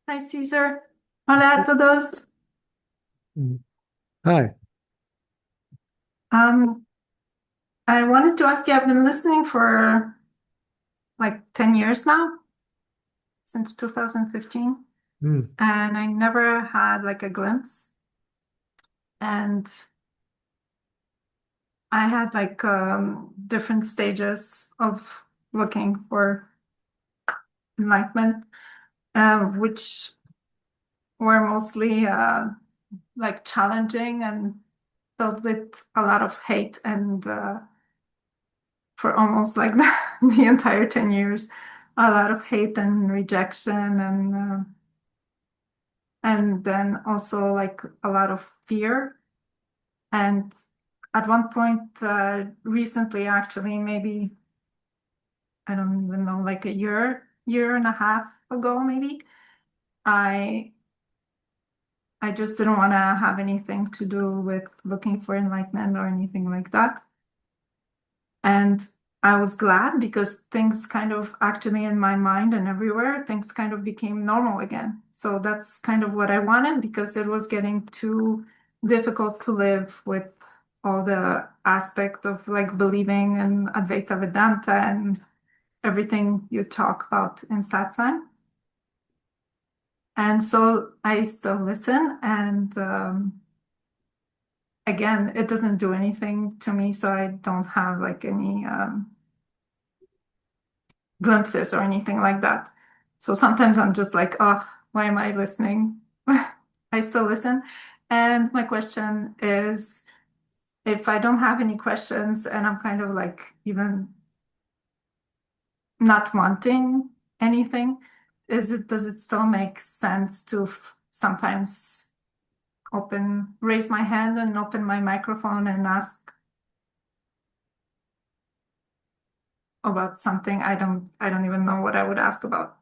Hi, Caesar. Hola a todos. Mm. Hi. Um, I wanted to ask you, I've been listening for like 10 years now, since 2015, Mm. and I never had like a glimpse. And I had like different stages of looking for enlightenment, which were mostly like challenging and filled with a lot of hate and for almost like the entire 10 years, a lot of hate and rejection and then also like a lot of fear. And at one point, recently, actually, maybe, I don't even know, like a year and a half ago, maybe, I I just didn't want to have anything to do with looking for enlightenment or anything like that. And I was glad because things kind of actually in my mind and everywhere, things kind of became normal again. So that's kind of what I wanted because it was getting too difficult to live with all the aspect of like believing in Advaita Vedanta and everything you talk about in satsang. And so I still listen and again, it doesn't do anything to me, so I don't have like any glimpses or anything like that. So sometimes I'm just like, oh, why am I listening? I still listen. And my question is, if I don't have any questions and I'm kind of like even not wanting anything, does it still make sense to sometimes raise my hand and open my microphone and ask about something I don't even know what I would ask about.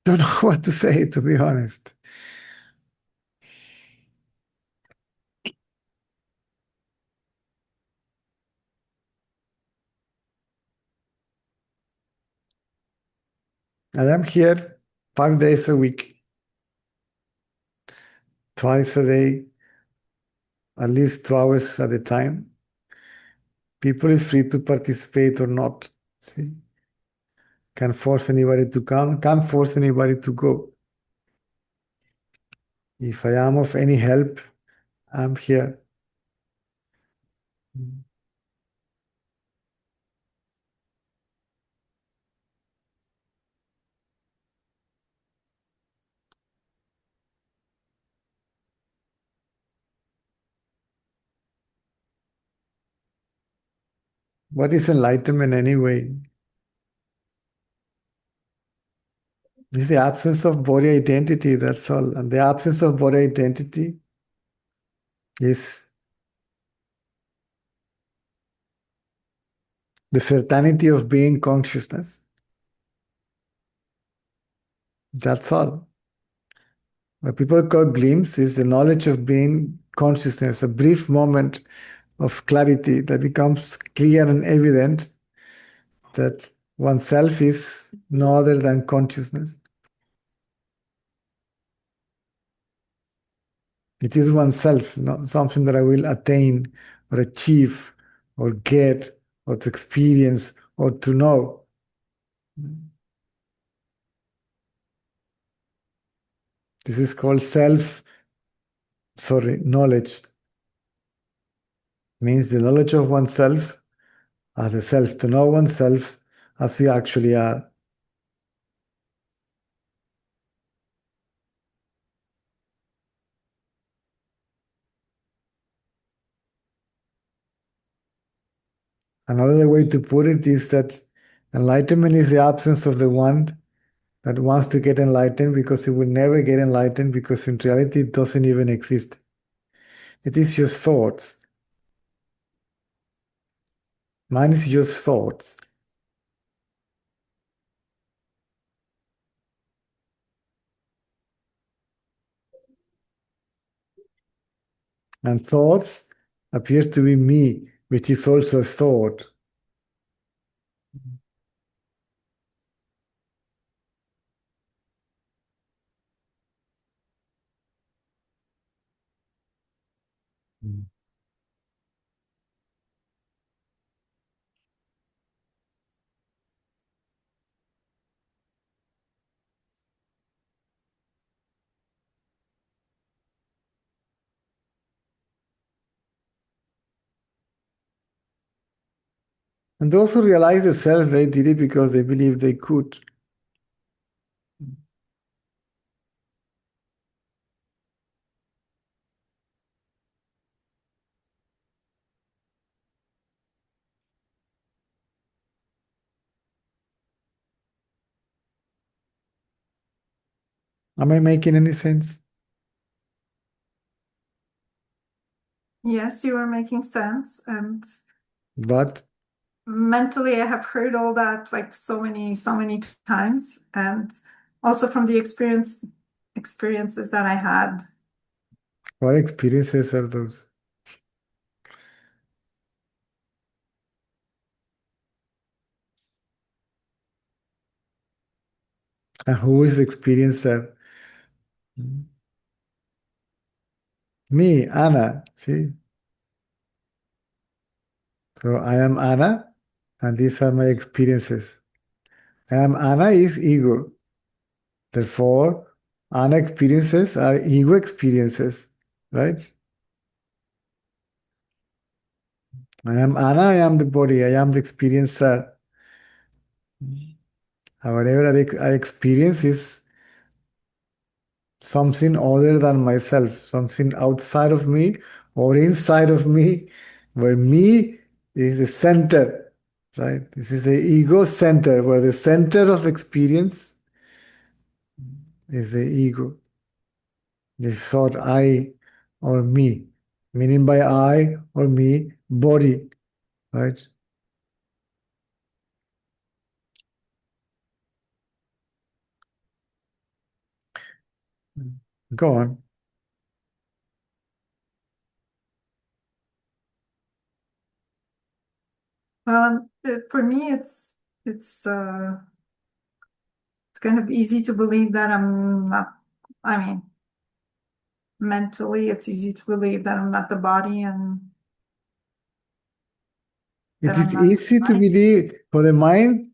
Don't know what to say, to be honest. And I'm here 5 days a week, twice a day, at least 2 hours at a time. People is free to participate or not. See, can't force anybody to come, can't force anybody to go. If I am of any help, I'm here. What is enlightenment anyway? It's the absence of body identity, that's all. And the absence of body identity is the certainty of being consciousness. That's all. What people call glimpse is the knowledge of being consciousness, a brief moment of clarity that becomes clear and evident that oneself is no other than consciousness. It is oneself, not something that I will attain or achieve or get or to experience or to know. This is called knowledge. Means the knowledge of oneself as the self, to know oneself as we actually are. Another way to put it is that enlightenment is the absence of the one that wants to get enlightened, because it will never get enlightened, because in reality it doesn't even exist. It is just thoughts. Mind is just thoughts. And thoughts appears to be me, which is also a thought. Mm. And those who realize the self, they did it because they believed they could. Am I making any sense? Yes, you are making sense. And But mentally, I have heard all that like so many times. And also from the experiences that I had. what experiences are those? And who is experiencer? Me, Anna. See? So I am Anna, and these are my experiences. I am Anna is ego. Therefore, Anna experiences are ego experiences, right? I am Anna, I am the body, I am the experiencer. Whatever I experience is something other than myself, something outside of me or inside of me, where me is the center, right? This is the ego center, where the center of experience is the ego. This thought I or me, meaning by I or me, body, right? Go on. Well, for me, it's it's kind of easy to believe that I'm not. I mean, mentally, it's easy to believe that I'm not the body and It that I'm is not easy to the mind. believe, for the mind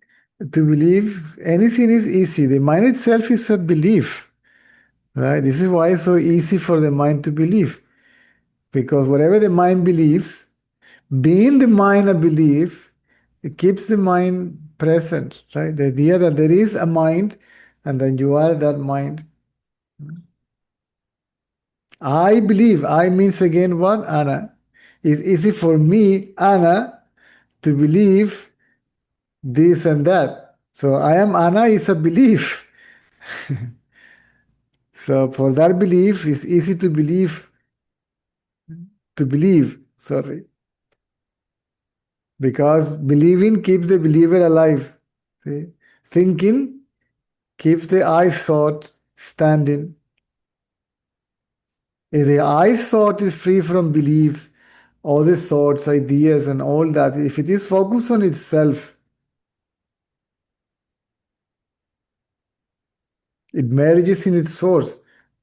to believe anything is easy. The mind itself is a belief, right? This is why it's so easy for the mind to believe, because whatever the mind believes, being the mind a belief, it keeps the mind present, right? The idea that there is a mind and then you are that mind. I believe, I means again what? Anna. It's easy for me, Anna, to believe this and that. So I am Anna is a belief. So for that belief, it's easy sorry, because believing keeps the believer alive. See? Thinking keeps the I thought standing. If the I thought is free from beliefs, all the thoughts, ideas, and all that, if it is focused on itself, it merges in its source,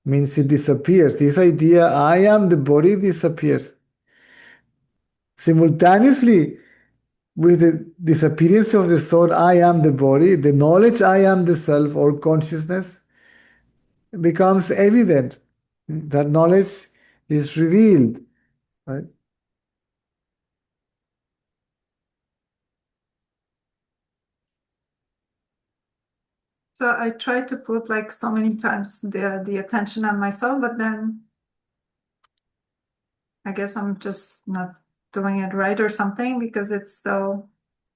means it disappears. This idea, I am the body, disappears. Simultaneously, with the disappearance of the thought, I am the body, the knowledge I am the self or consciousness becomes evident. That knowledge is revealed, right? So I try to put like so many times the attention on myself, but then I guess I'm just not doing it right or something, because it's still,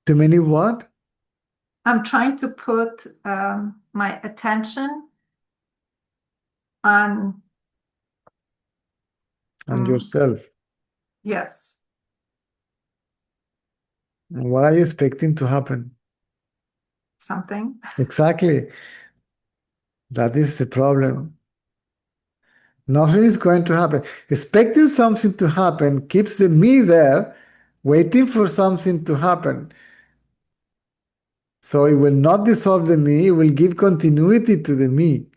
Too many what? I'm trying to put my attention on On yourself. yes, And what are you expecting to happen? something. Exactly. That is the problem. Nothing is going to happen. Expecting something to happen keeps the me there, waiting for something to happen. So it will not dissolve the me, it will give continuity to the me.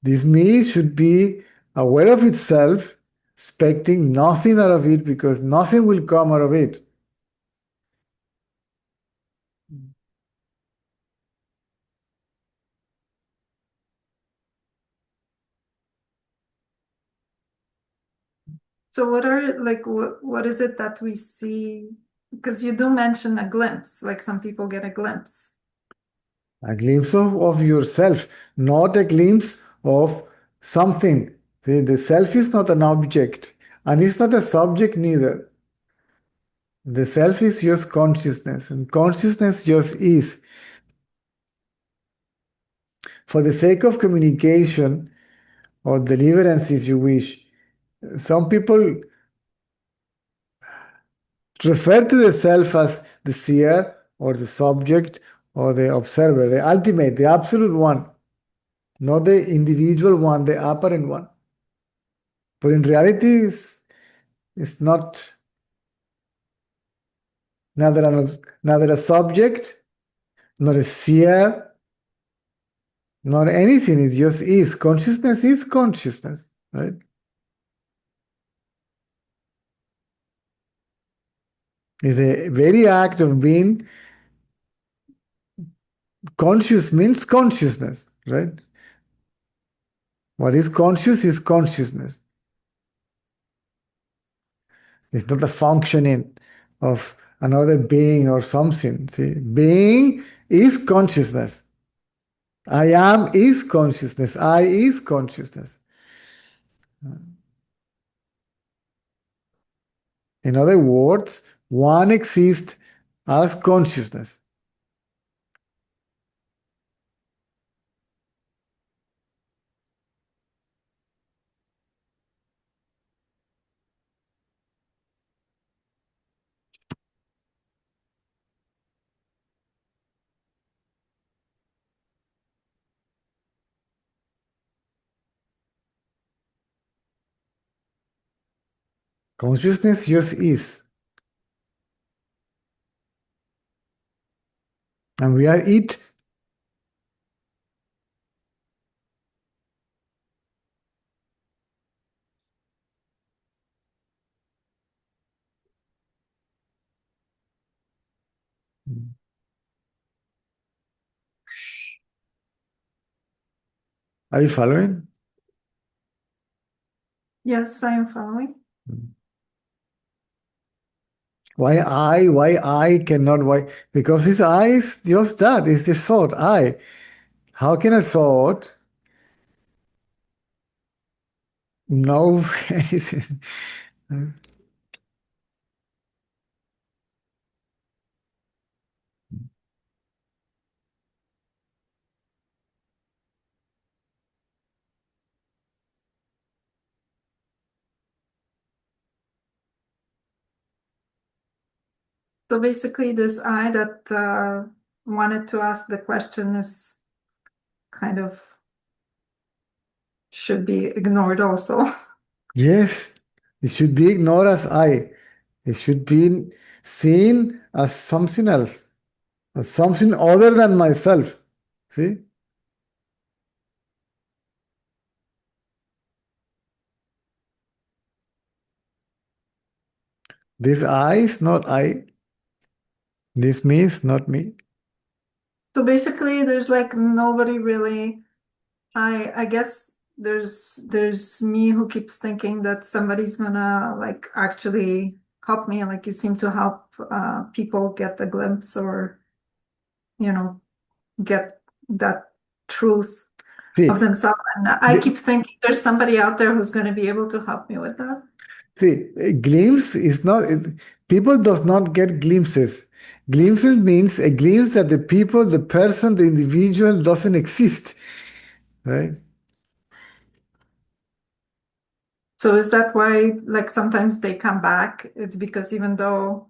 This me should be aware of itself, expecting nothing out of it because nothing will come out of it. So what are like what is it that we see? Because you do mention a glimpse, like some people get a glimpse. A glimpse of yourself, not a glimpse of something. The self is not an object, and it's not a subject neither. The self is just consciousness, and consciousness just is. For the sake of communication or deliverance, if you wish, some people refer to the self as the seer or the subject or the observer, the ultimate, the absolute one, not the individual one, the apparent one. But in reality, it's not neither a subject, not a seer, not anything. It just is. Consciousness is consciousness, right? It's the very act of being conscious means consciousness, right? What is conscious is consciousness. It's not the functioning of another being or something. See, being is consciousness. I am is consciousness. I is consciousness. In other words, one exists as consciousness. Consciousness just is. And we are it. Are you following? Yes, I am following. Why I cannot, why? Because this I is just that, it's the thought, I. How can a thought know anything? So basically, this I that wanted to ask the question is kind of should be ignored also. Yes, it should be ignored as I. It should be seen as something else, as something other than myself. See? This I is not I. This me is not me. So basically, there's like nobody really. I guess there's me who keeps thinking that somebody's gonna like actually help me, like you seem to help people get a glimpse or get that truth. of See, themselves. And I the, keep thinking there's somebody out there who's going to be able to help me with that. see, a glimpse is not, people does not get glimpses. Glimpses means a glimpse that the people, the person, the individual doesn't exist, right? So is that why, like, sometimes they come back? It's because even though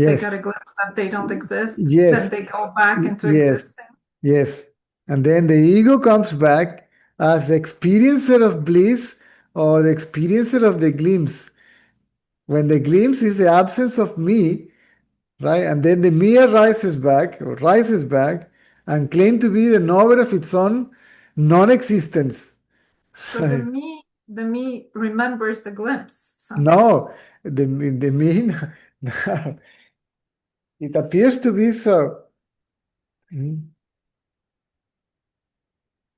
they Yes, got a glimpse that they don't exist, then yes, they go back into yes, existing. yes. And then the ego comes back as the experiencer of bliss or the experiencer of the glimpse. When the glimpse is the absence of me, right? And then the me rises back and claim to be the knower of its own non-existence. So the me remembers the glimpse somehow. No, the mean, it appears to be so. Mm.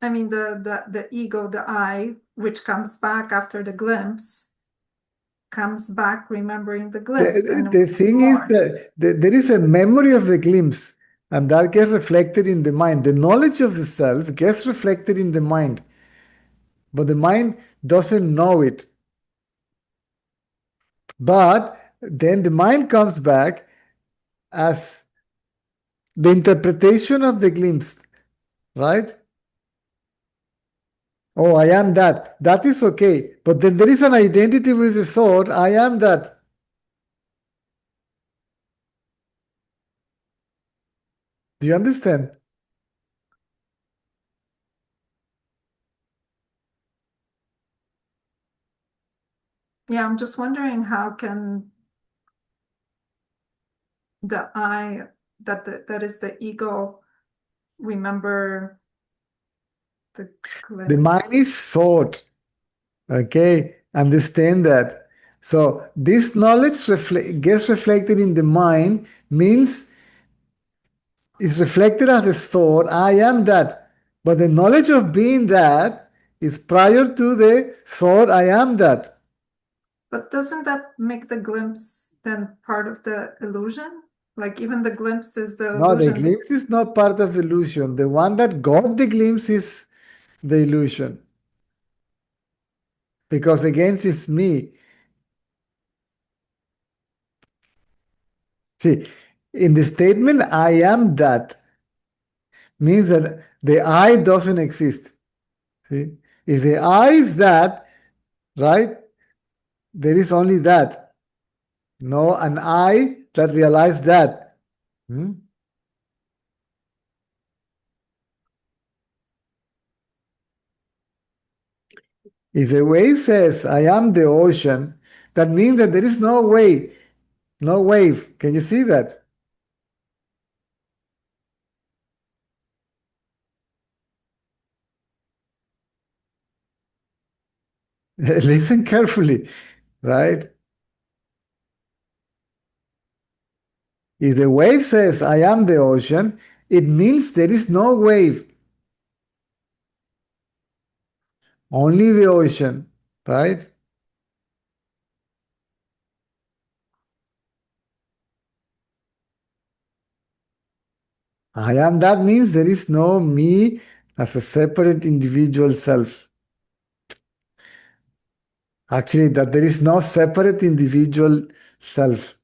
I mean, the ego, the I, which comes back after the glimpse, comes back remembering the glimpse and The wants thing is more. that there is a memory of the glimpse, and that gets reflected in the mind. The knowledge of the self gets reflected in the mind, but the mind doesn't know it. But then the mind comes back as the interpretation of the glimpse, right? Oh, I am that. That is okay. But then there is an identity with the thought, I am that. Do you understand? Yeah, I'm just wondering how can the I, that is the ego, remember the The mind glimpse? is thought. Okay, understand that. So this knowledge gets reflected in the mind means it's reflected as a thought, I am that. But the knowledge of being that is prior to the thought, I am that. But doesn't that make the glimpse then part of the illusion? Like even the glimpse is the No, the illusion. glimpse is not part of illusion. The one that got the glimpse is the illusion. Because again, it's me. See, in the statement, I am that means that the I doesn't exist. See, if the I is that, right, there is only that. No, an I that realized that. Hmm? If the wave says, I am the ocean, that means that there is no way, no wave. Can you see that? Listen carefully, right? If the wave says, I am the ocean, it means there is no wave, only the ocean, right? I am that means there is no me as a separate individual self. Actually, that there is no separate individual self.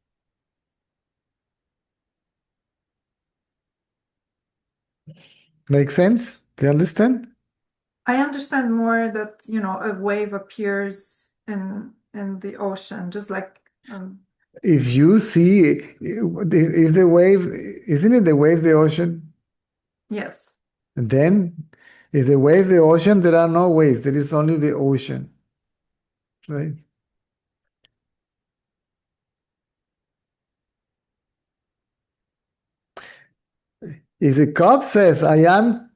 Make sense? Do you understand? I understand more that, a wave appears in the ocean, just like If you see, is the wave, isn't it the wave the ocean? yes. And then, if the wave the ocean, there are no waves. There is only the ocean, right? If the cup says, I am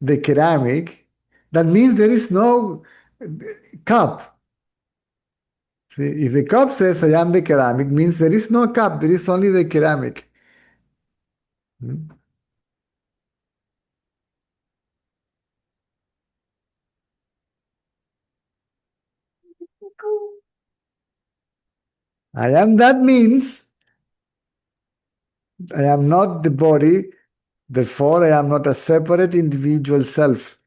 the ceramic, that means there is no cup. See, if the cup says, I am the ceramic, means there is no cup, there is only the ceramic. Hmm? I am that means I am not the body, therefore I am not a separate individual self.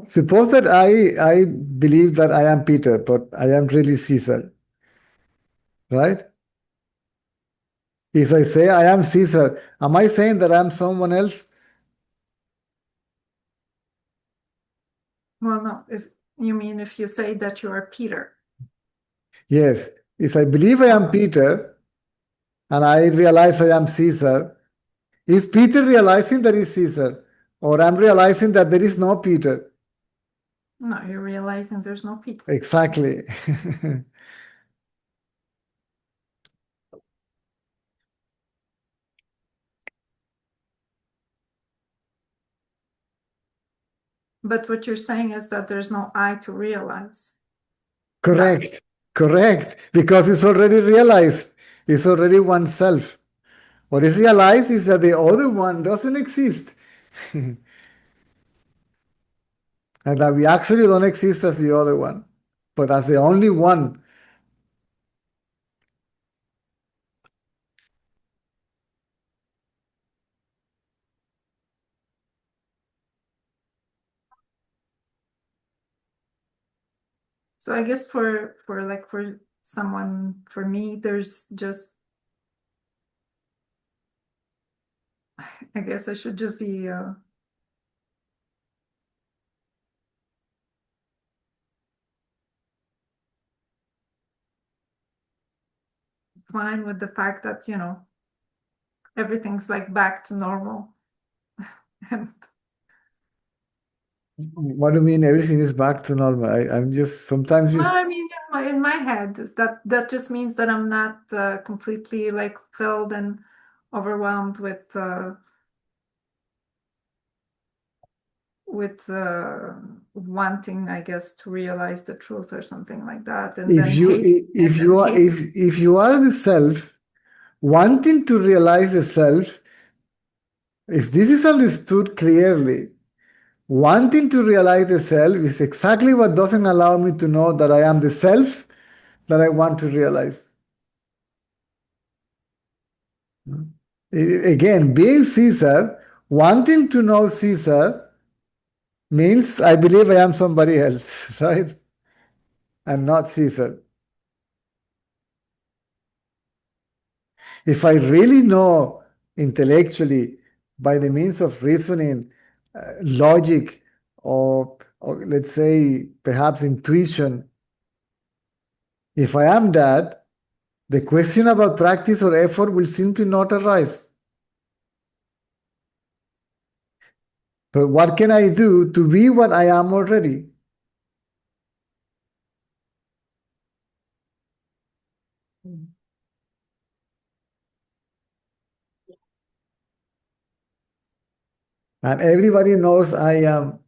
Suppose that I believe that I am Peter, but I am really Caesar, right? If I say I am Caesar, am I saying that I'm someone else? Well, no, if you mean if you say that you are Peter. Yes. If I believe I am Peter and I realize I am Caesar, is Peter realizing that he's Caesar? Or I'm realizing that there is no Peter? No, you're realizing there's no Peter. Exactly. But what you're saying is that there's no I to realize. Correct. Correct. Because it's already realized. It's already oneself. What is realized is that the other one doesn't exist. And that we actually don't exist as the other one, but as the only one. So I guess for someone, for me, there's just, I guess I should just be fine with the fact that, everything's like back to normal. And What do you mean everything is back to normal? I'm just sometimes well, just I mean, in my head, that just means that I'm not completely like filled and overwhelmed with wanting, I guess, to realize the truth or something like that, and if then you hate it if you and are hate. if you are the self wanting to realize the self, if this is understood clearly, wanting to realize the self is exactly what doesn't allow me to know that I am the self that I want to realize. Again, being Caesar, wanting to know Caesar means I believe I am somebody else, right? I'm not Caesar. If I really know intellectually by the means of reasoning, logic, or let's say perhaps intuition, if I am that, the question about practice or effort will simply not arise. But what can I do to be what I am already? And everybody knows I am,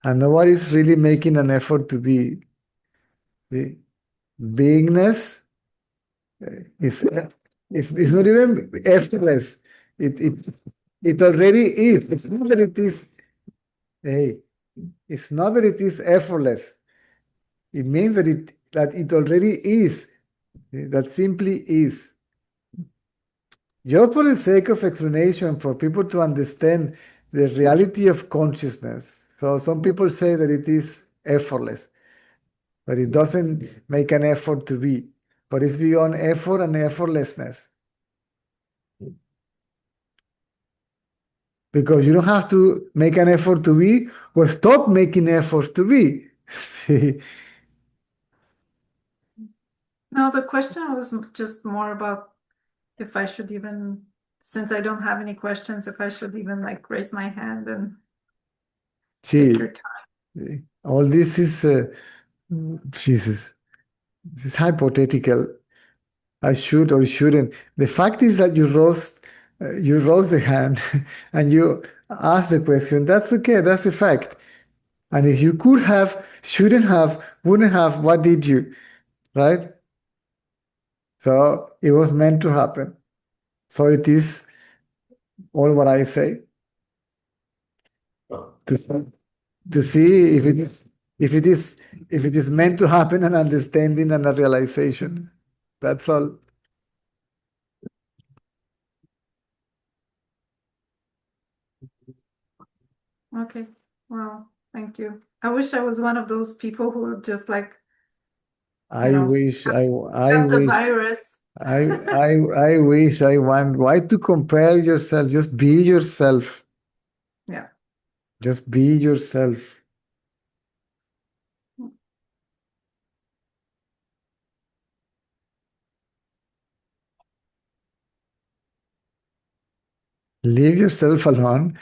and nobody's really making an effort to be. The beingness is it's not even effortless. It already is. It's not that it is. Hey, it's not that it is effortless. It means that it already is. That simply is. Just for the sake of explanation, for people to understand the reality of consciousness. So some people say that it is effortless, that it doesn't make an effort to be, but it's beyond effort and effortlessness. Because you don't have to make an effort to be, or stop making efforts to be. See? No, the question was just more about if I should even, since I don't have any questions, if I should even like raise my hand and take See, your time. all this is, Jesus, this is hypothetical. I should or shouldn't. The fact is that you rose the hand and you asked the question. That's okay. That's a fact. And if you could have, shouldn't have, wouldn't have, what did you? Right? So it was meant to happen. So it is all what I say. To, to see if it is meant to happen, an understanding and a realization. That's all. Okay. Wow. Thank you. I wish I was one of those people who just like, you I know, wish, I got the wish, virus. I wish I want. Why to compare yourself? Just be yourself. Yeah. Just be yourself. Leave yourself alone.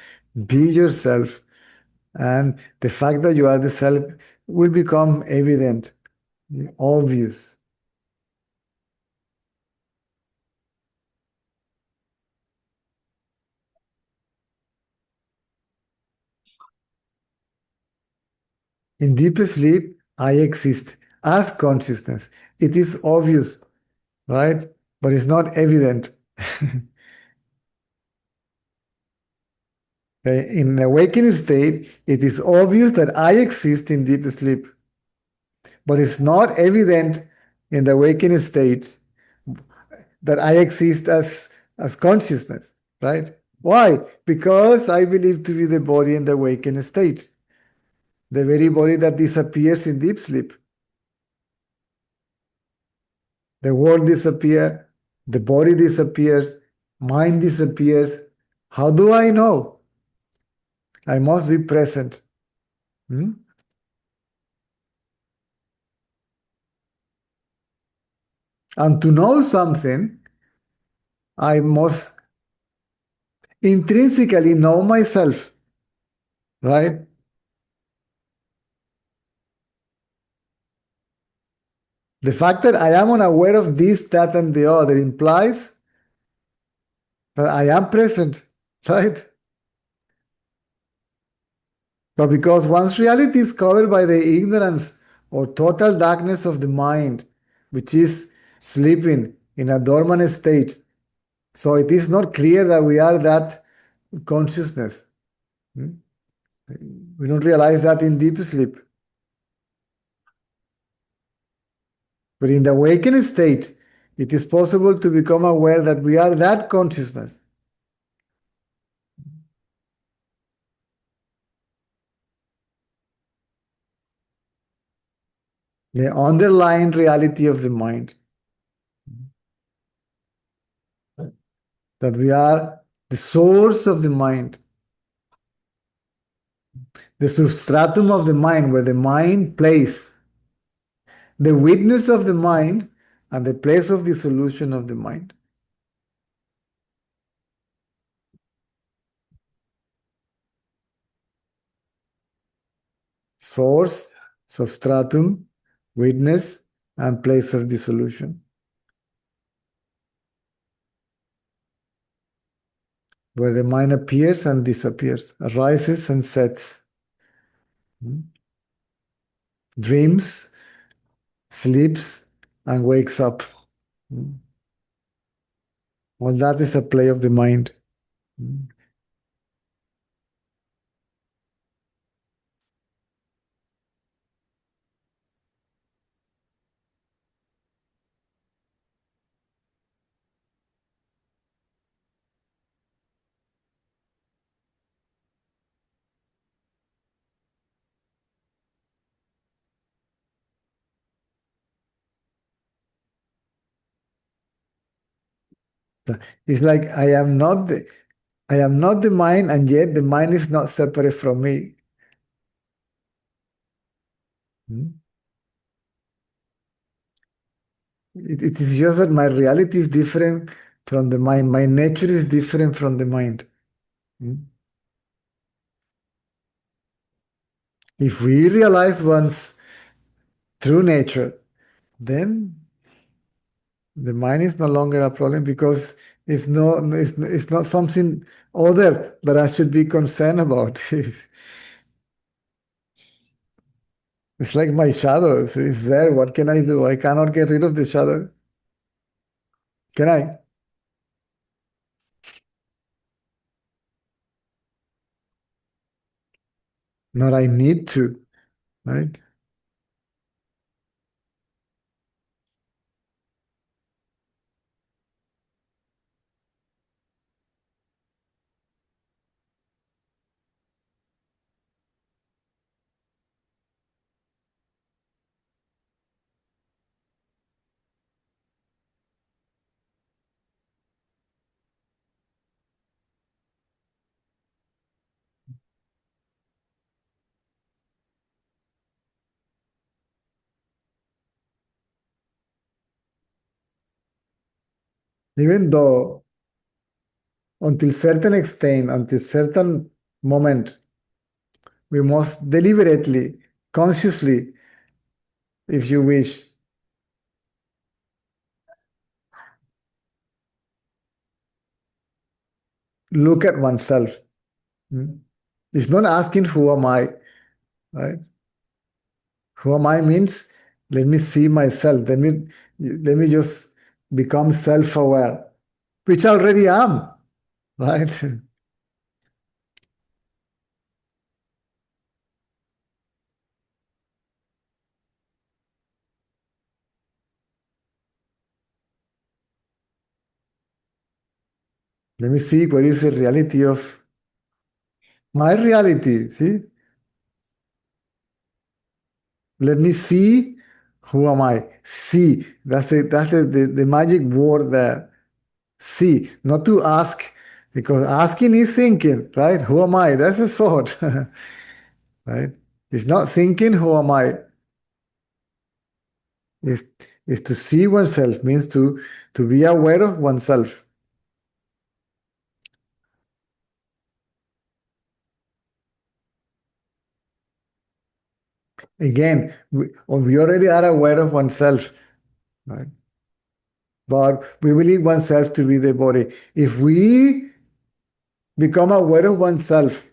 Be yourself. And the fact that you are the self will become evident, obvious. In deep sleep, I exist as consciousness. It is obvious, right? But it's not evident. In awakened state, it is obvious that I exist in deep sleep, but it's not evident in the awakened state that I exist as consciousness, right? Why? Because I believe to be the body in the awakened state, the very body that disappears in deep sleep. The world disappears, the body disappears, mind disappears. How do I know? I must be present. Hmm? And to know something, I must intrinsically know myself, right? The fact that I am unaware of this, that, and the other implies that I am present, right? But because once reality is covered by the ignorance or total darkness of the mind, which is sleeping in a dormant state, so it is not clear that we are that consciousness. Hmm? We don't realize that in deep sleep. But in the awakened state, it is possible to become aware that we are that consciousness. The underlying reality of the mind, that we are the source of the mind, the substratum of the mind, where the mind plays, the witness of the mind, and the place of dissolution of the mind. Source, substratum, witness, and place of dissolution, where the mind appears and disappears, arises and sets, dreams, sleeps, and wakes up. All that is a play of the mind. It's like I am not the mind, and yet the mind is not separate from me. It is just that my reality is different from the mind. My nature is different from the mind. If we realize one's true nature, then the mind is no longer a problem because it's not something other that I should be concerned about. It's like my shadow. It's there. What can I do? I cannot get rid of the shadow. Can I? Not I need to, right? Even though until certain extent, until certain moment, we must deliberately, consciously, if you wish, look at oneself. It's not asking who am I, right? Who am I means let me see myself. Let me just become self-aware, which I already am, right? Let me see what is the reality of my reality. See? Let me see who am I. See. That's the magic word there. See. Not to ask, because asking is thinking, right? Who am I? That's a thought. Right? It's not thinking who am I. Is is to see oneself, means to be aware of oneself. Again, we already are aware of oneself, right? But we believe oneself to be the body. If we become aware of oneself,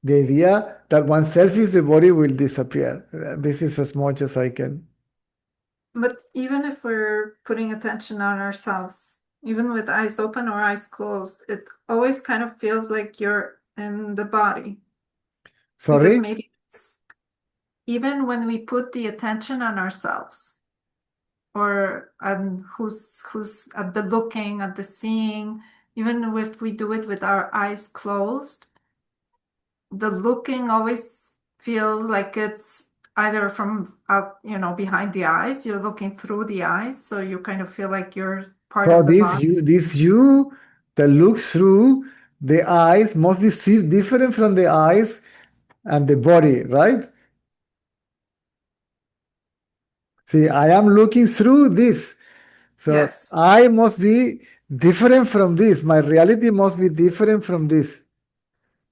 the idea that oneself is the body will disappear. This is as much as I can. But even if we're putting attention on ourselves, even with eyes open or eyes closed, it always kind of feels like you're in the body. Because Sorry? maybe even when we put the attention on ourselves, or who's at the looking, at the seeing, even if we do it with our eyes closed, the looking always feels like it's either from out, behind the eyes, you're looking through the eyes, so you kind of feel like you're part So of the this body. you that looks through the eyes must be different from the eyes and the body, right? See, I am looking through this. So Yes. I must be different from this. My reality must be different from this,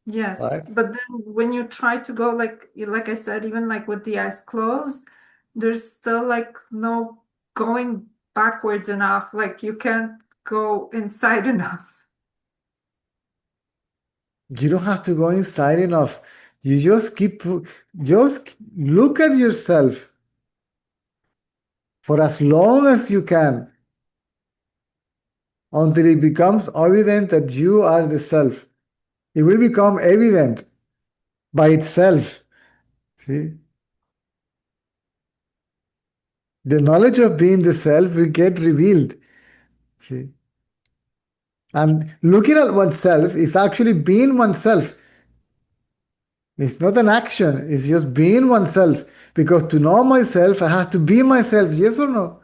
Yes. right? But then when you try to go like I said, even like with the eyes closed, there's still like no going backwards enough. Like you can't go inside enough. You don't have to go inside enough. You just look at yourself for as long as you can until it becomes evident that you are the self. It will become evident by itself. See? The knowledge of being the self will get revealed. See? And looking at oneself is actually being oneself. It's not an action, it's just being oneself. Because to know myself, I have to be myself, yes or no?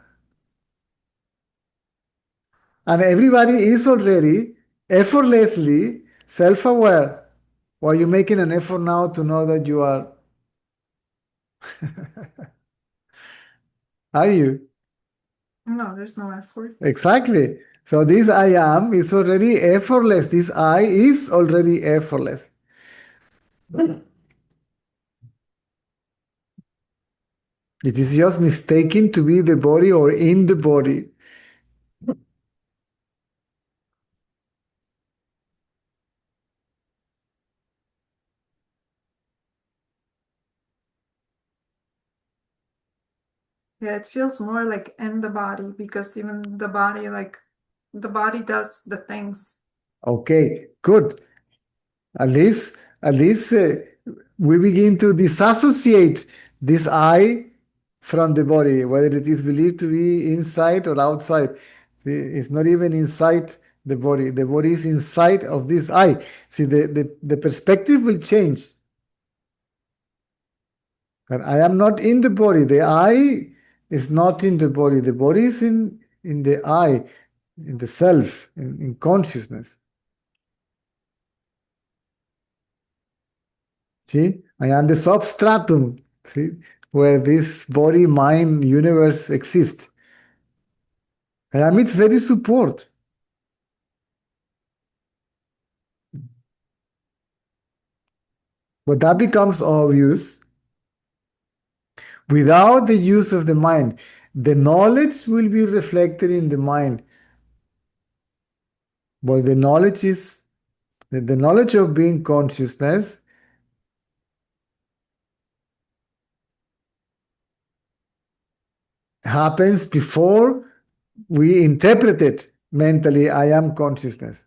And everybody is already effortlessly self aware. Why are you making an effort now to know that you are? Are you? No, there's no effort. Exactly. So this I am is already effortless. This I is already effortless. It is just mistaken to be the body or in the body. Yeah, it feels more like in the body because even the body does the things. Okay, good. At least we begin to disassociate this I from the body, whether it is believed to be inside or outside. It's not even inside the body. The body is inside of this I. See, the perspective will change. And I am not in the body. The I is not in the body. The body is in the I, in the self, in consciousness. See, I am the substratum, see, where this body, mind, universe exists. I am its very support. But that becomes obvious without the use of the mind. The knowledge will be reflected in the mind, but the knowledge is the knowledge of being consciousness happens before we interpret it mentally. I am consciousness.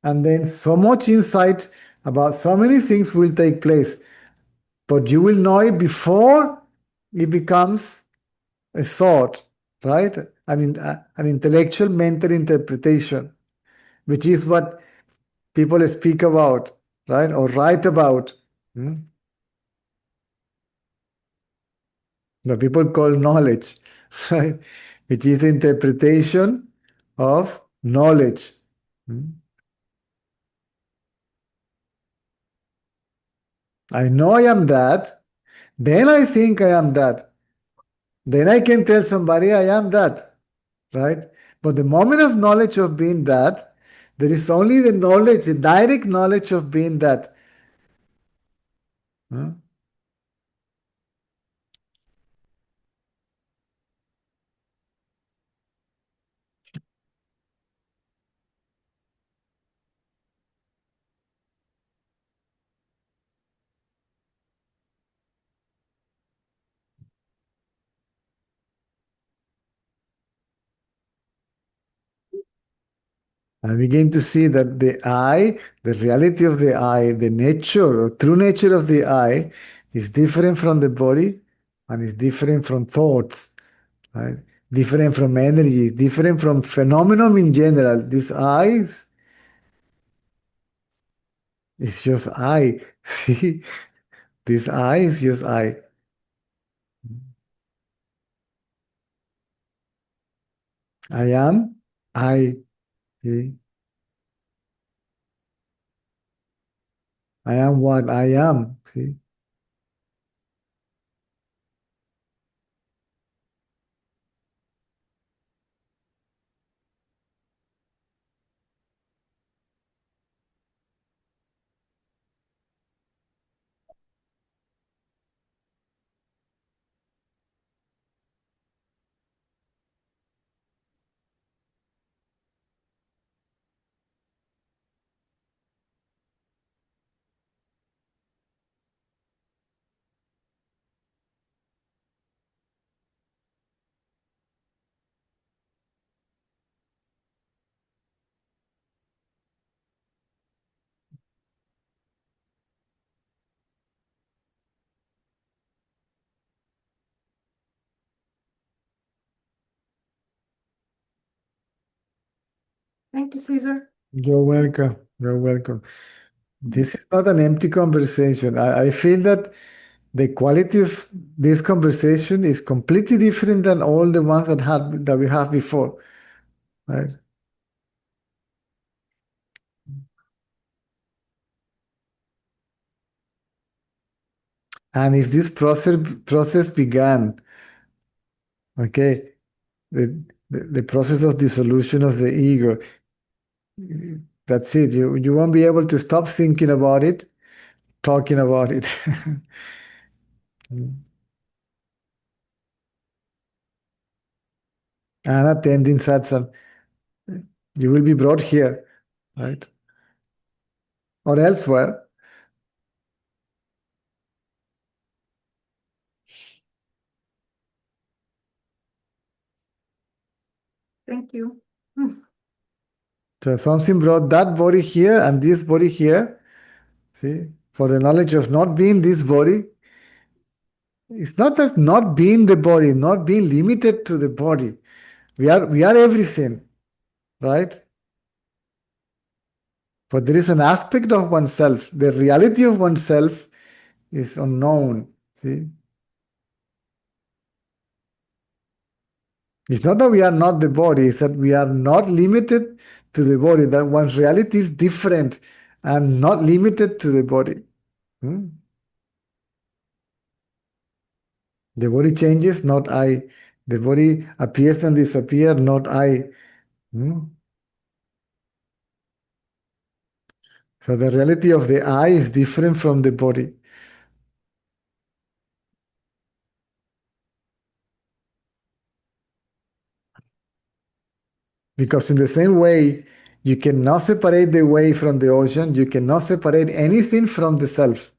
And then so much insight about so many things will take place. But you will know it before it becomes a thought, right? An intellectual mental interpretation, which is what people speak about, right? Or write about. Hmm? The people call knowledge, right? Which is the interpretation of knowledge. Hmm? I know I am that, then I think I am that. Then I can tell somebody I am that, right? But the moment of knowledge of being that, there is only the knowledge, the direct knowledge of being that. Huh? I begin to see that the I, the reality of the I, the nature or true nature of the I is different from the body and is different from thoughts, right? Different from energy, different from phenomenon in general. This I is just I. See, this I is just I. I am I. See? I am what I am. See? Thank you, Caesar. You're welcome. You're welcome. This is not an empty conversation. I feel that the quality of this conversation is completely different than all the ones that we have before, right? And if this process began, okay, the process of dissolution of the ego, that's it. You won't be able to stop thinking about it, talking about it. And attending satsang. You will be brought here, right? Or elsewhere. Thank you. So something brought that body here and this body here. See, for the knowledge of not being this body, it's not as not being the body, not being limited to the body. We are everything, right? But there is an aspect of oneself. The reality of oneself is unknown. See, it's not that we are not the body, it's that we are not limited to the body, that one's reality is different and not limited to the body. Hmm? The body changes, not I. The body appears and disappears, not I. Hmm? So the reality of the I is different from the body. Because in the same way, you cannot separate the wave from the ocean, you cannot separate anything from the self.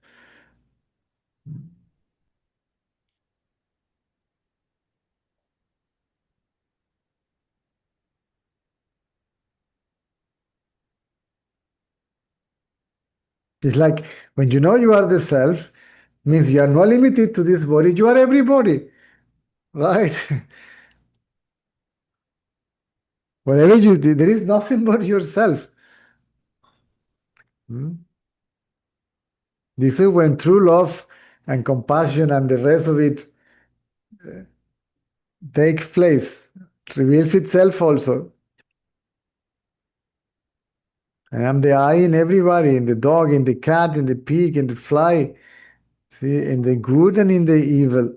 It's like when you know you are the self, means you are not limited to this body, you are everybody, right? Whatever you do, there is nothing but yourself. Hmm? This is when true love and compassion and the rest of it takes place, it reveals itself also. I am the I in everybody, in the dog, in the cat, in the pig, in the fly, see, in the good and in the evil.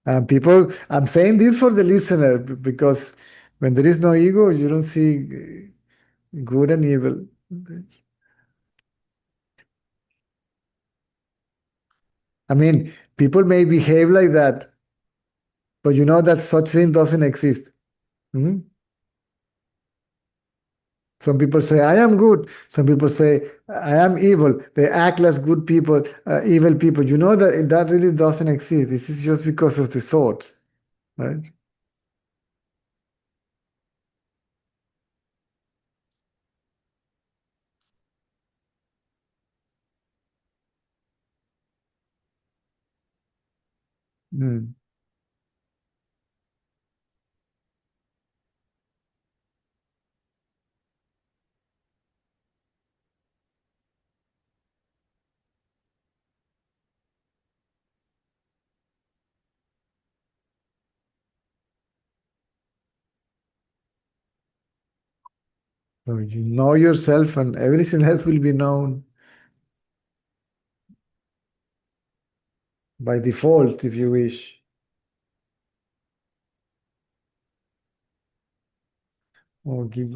And people, I'm saying this for the listener because when there is no ego, you don't see good and evil. I mean, people may behave like that, but you know that such thing doesn't exist. Hmm? Some people say, I am good. Some people say, I am evil. They act as good people, evil people. You know that that really doesn't exist. This is just because of the thoughts, right? Mm. So you know yourself, and everything else will be known by default, if you wish. Okay.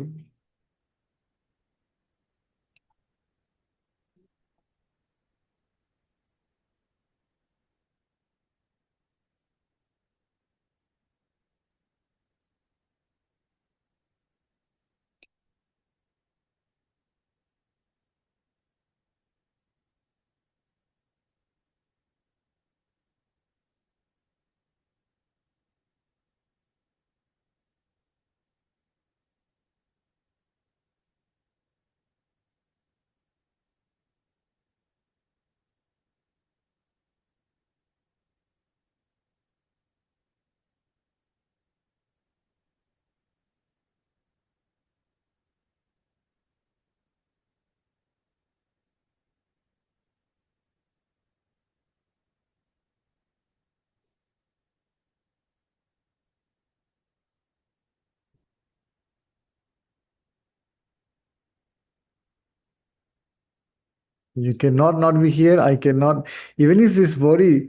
You cannot not be here. I cannot, even if this body,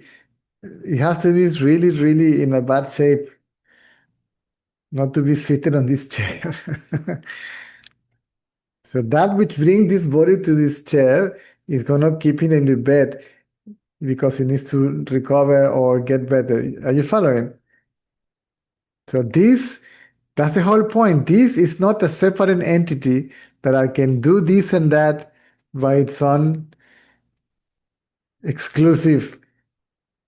it has to be really, really in a bad shape, not to be seated on this chair. So that which brings this body to this chair is gonna keep it in the bed because it needs to recover or get better. Are you following? So this, that's the whole point. This is not a separate entity that I can do this and that by its own exclusive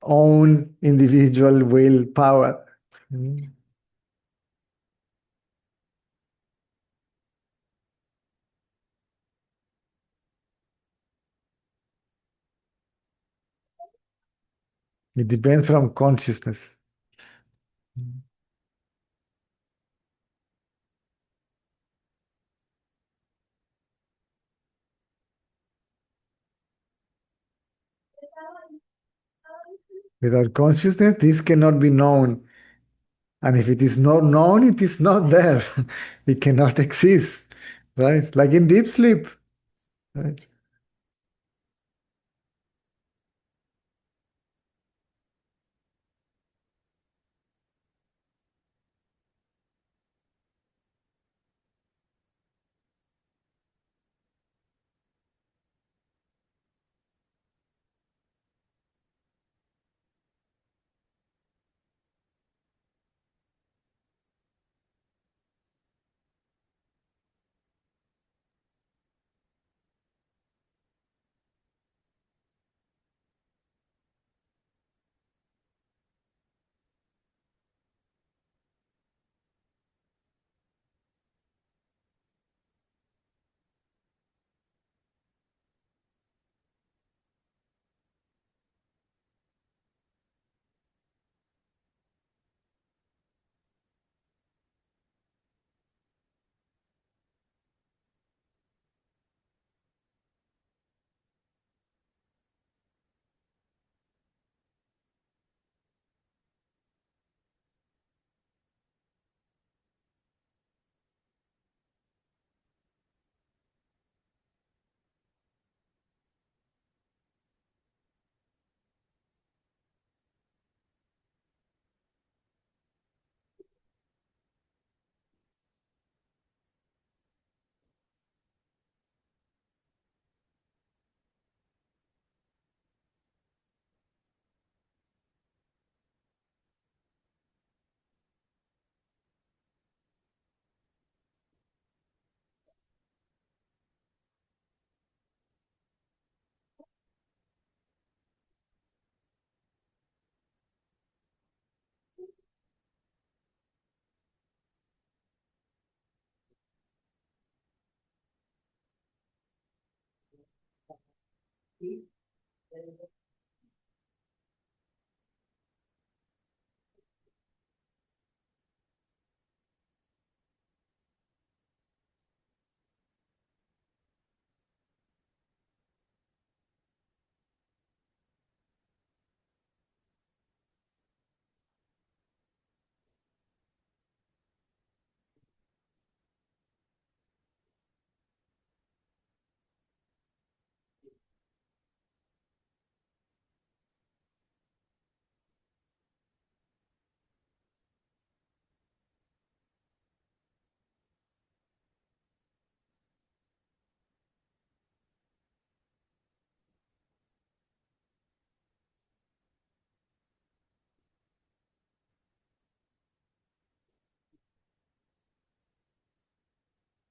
own individual willpower. Mm. It depends from consciousness. Without consciousness, this cannot be known. And if it is not known, it is not there. It cannot exist, right? Like in deep sleep, right?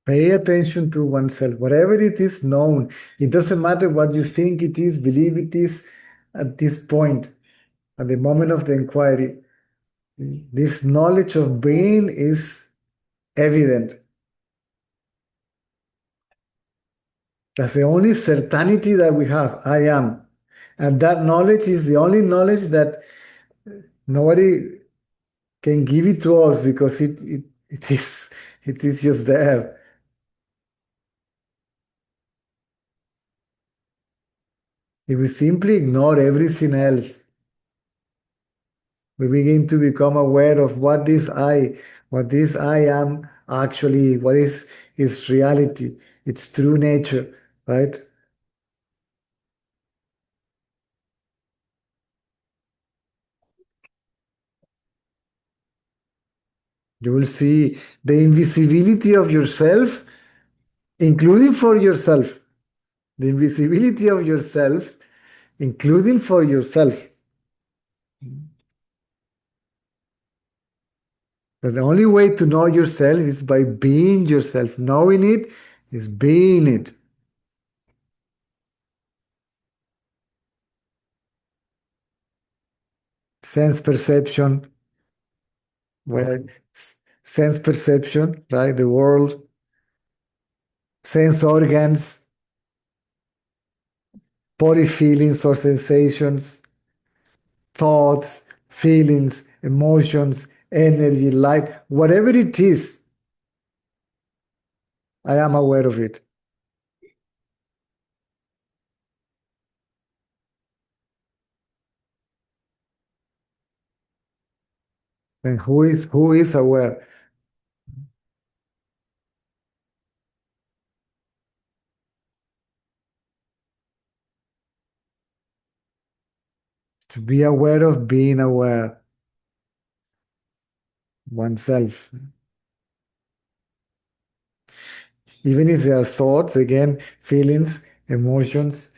Pay attention to oneself. Whatever it is known, it doesn't matter what you think it is, believe it is at this point, at the moment of the inquiry. This knowledge of being is evident. That's the only certainty that we have. I am. And that knowledge is the only knowledge that nobody can give it to us because it is just there. If we simply ignore everything else, we begin to become aware of what this I am actually, what is its reality, its true nature, right? You will see the invisibility of yourself, including for yourself. The invisibility of yourself, including for yourself. But the only way to know yourself is by being yourself. Knowing it is being it. Sense perception, well, sense perception, right? The world, sense organs, body feelings or sensations, thoughts, feelings, emotions, energy, light, whatever it is, I am aware of it. And who is aware? To be aware of being aware oneself. Even if there are thoughts, again, feelings, emotions,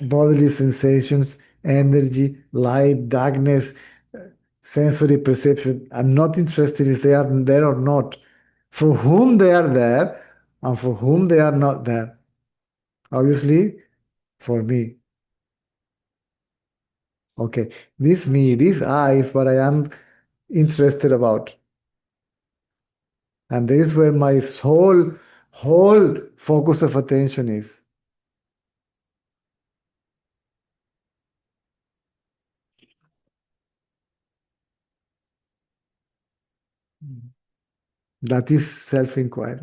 bodily sensations, energy, light, darkness, sensory perception. I'm not interested if they are there or not. For whom they are there and for whom they are not there. Obviously, for me. Okay, this me, this I is what I am interested about. And this is where my whole focus of attention is. That is self-inquiry.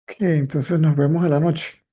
Ok, entonces nos vemos a la noche.